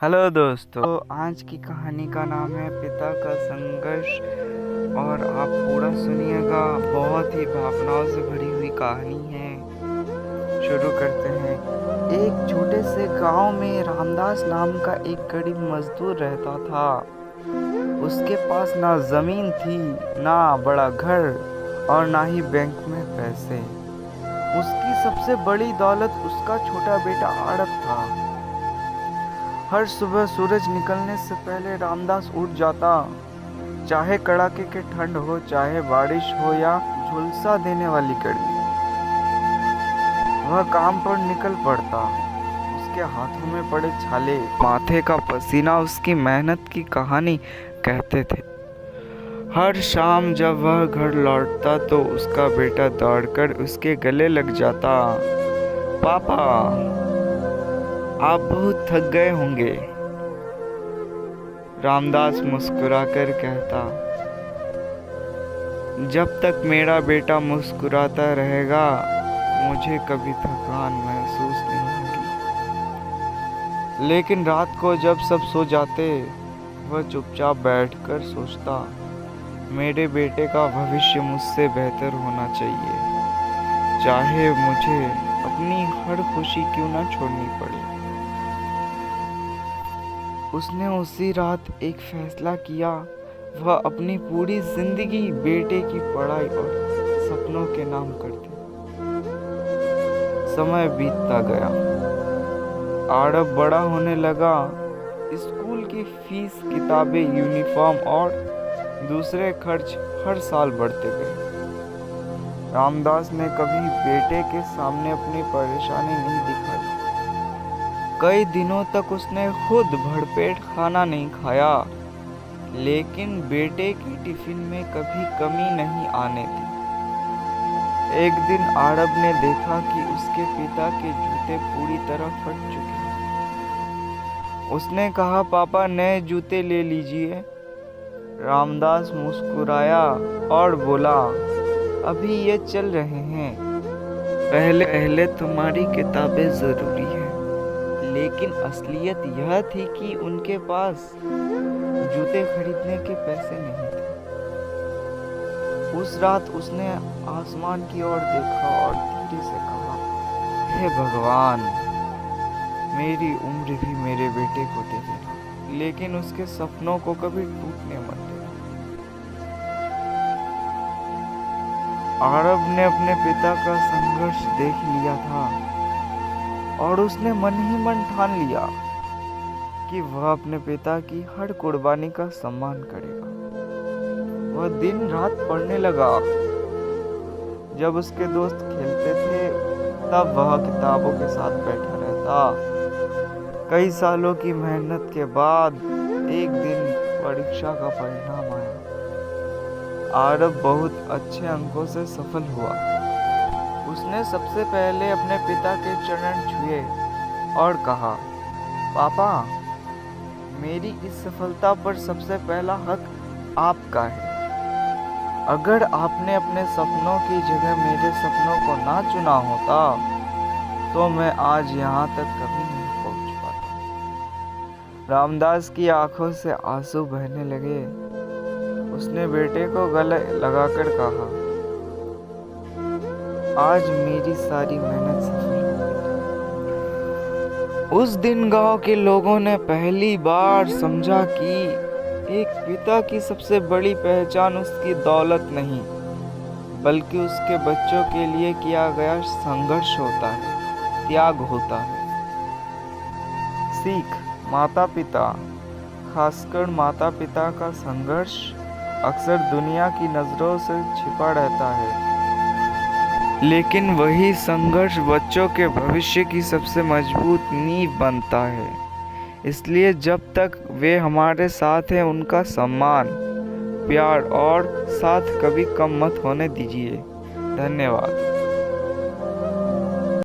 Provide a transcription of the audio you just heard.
Hello दोस्तों, तो आज की कहानी का नाम है पिता का संघर्ष। और आप पूरा सुनिएगा, बहुत ही भावनाओं से भरी हुई कहानी है। शुरू करते हैं। एक छोटे से गांव में रामदास नाम का एक गरीब मजदूर रहता था। उसके पास ना जमीन थी, ना बड़ा घर और ना ही बैंक में पैसे। उसकी सबसे बड़ी दौलत उसका छोटा बेटा आड़त था। हर सुबह सूरज निकलने से पहले रामदास उठ जाता। चाहे कड़ाके की ठंड हो, चाहे बारिश हो या झुलसा देने वाली गर्मी, वह काम पर निकल पड़ता। उसके हाथों में पड़े छाले, माथे का पसीना उसकी मेहनत की कहानी कहते थे। हर शाम जब वह घर लौटता तो उसका बेटा दौड़कर उसके गले लग जाता। पापा, आप बहुत थक गए होंगे, रामदास मुस्कुराकर कहता। जब तक मेरा बेटा मुस्कुराता रहेगा, मुझे कभी थकान महसूस नहीं होगी। लेकिन रात को जब सब सो जाते, वह चुपचाप बैठकर सोचता, मेरे बेटे का भविष्य मुझसे बेहतर होना चाहिए, चाहे मुझे अपनी हर खुशी क्यों ना छोड़नी पड़े। उसने उसी रात एक फैसला किया। वह अपनी पूरी जिंदगी बेटे की पढ़ाई और सपनों के नाम कर दी। समय बीतता गया, आरव बड़ा होने लगा। स्कूल की फीस, किताबें, यूनिफॉर्म और दूसरे खर्च हर साल बढ़ते गए। रामदास ने कभी बेटे के सामने अपनी परेशानी नहीं दिखाई। कई दिनों तक उसने खुद भरपेट खाना नहीं खाया, लेकिन बेटे के टिफिन में कभी कमी नहीं आने दी। एक दिन आरब ने देखा कि उसके पिता के जूते पूरी तरह फट चुके हैं। उसने कहा, पापा नए जूते ले लीजिए। रामदास मुस्कुराया और बोला, अभी ये चल रहे हैं, पहले तुम्हारी किताबें जरूरी है। लेकिन असलियत यह थी कि उनके पास जूते खरीदने के पैसे नहीं थे। उस रात उसने आसमान की ओर देखा और धीरे से कहा, हे भगवान, मेरी उम्र भी मेरे बेटे को दे देना, लेकिन उसके सपनों को कभी टूटने मत देना। आरब ने अपने पिता का संघर्ष देख लिया था और उसने मन ही मन ठान लिया कि वह अपने पिता की हर कुर्बानी का सम्मान करेगा। वह दिन रात पढ़ने लगा। जब उसके दोस्त खेलते थे, तब वह किताबों के साथ बैठा रहता। कई सालों की मेहनत के बाद एक दिन परीक्षा का परिणाम आया। आरब बहुत अच्छे अंकों से सफल हुआ। उसने सबसे पहले अपने पिता के चरण छुए और कहा, पापा, मेरी इस सफलता पर सबसे पहला हक आपका है। अगर आपने अपने सपनों की जगह मेरे सपनों को ना चुना होता, तो मैं आज यहाँ तक कभी नहीं पहुँच पाता। रामदास की आंखों से आंसू बहने लगे। उसने बेटे को गले लगाकर कहा, आज मेरी सारी मेहनत सफल हो गई। उस दिन गांव के लोगों ने पहली बार समझा कि एक पिता की सबसे बड़ी पहचान उसकी दौलत नहीं, बल्कि उसके बच्चों के लिए किया गया संघर्ष होता है, त्याग होता है। सीख, माता पिता, खासकर माता पिता का संघर्ष अक्सर दुनिया की नजरों से छिपा रहता है, लेकिन वही संघर्ष बच्चों के भविष्य की सबसे मजबूत नींव बनता है। इसलिए जब तक वे हमारे साथ हैं, उनका सम्मान, प्यार और साथ कभी कम मत होने दीजिए। धन्यवाद।